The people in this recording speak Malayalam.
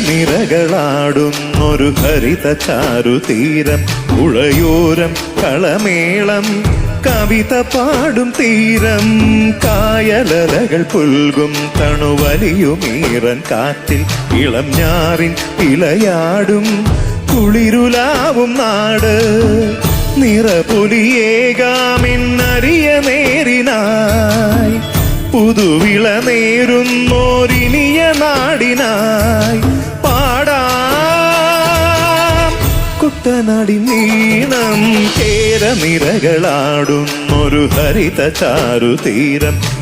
നിറകളാടുന്നൊരു ഹരിത ചാരുതീരം, പുഴയോരം കളമേളം കവിത പാടും തീരം, കായലലകൾ പുൽകും തണുവലിയുമീറൻ കാറ്റിൽ ഇളം ഞാറിൻ ഇളയാടും കുളിരുലാവും നാട്, നിറപൊലിയേകാമെന്നറിയ നേരിനായി പുതുവിള നേരുന്നോരിനിയ നാടിനായി പാടാം കുട്ടനാടി നീണം. കേരനിരകളാടുന്നൊരു ഹരിത ചാരുതീരം,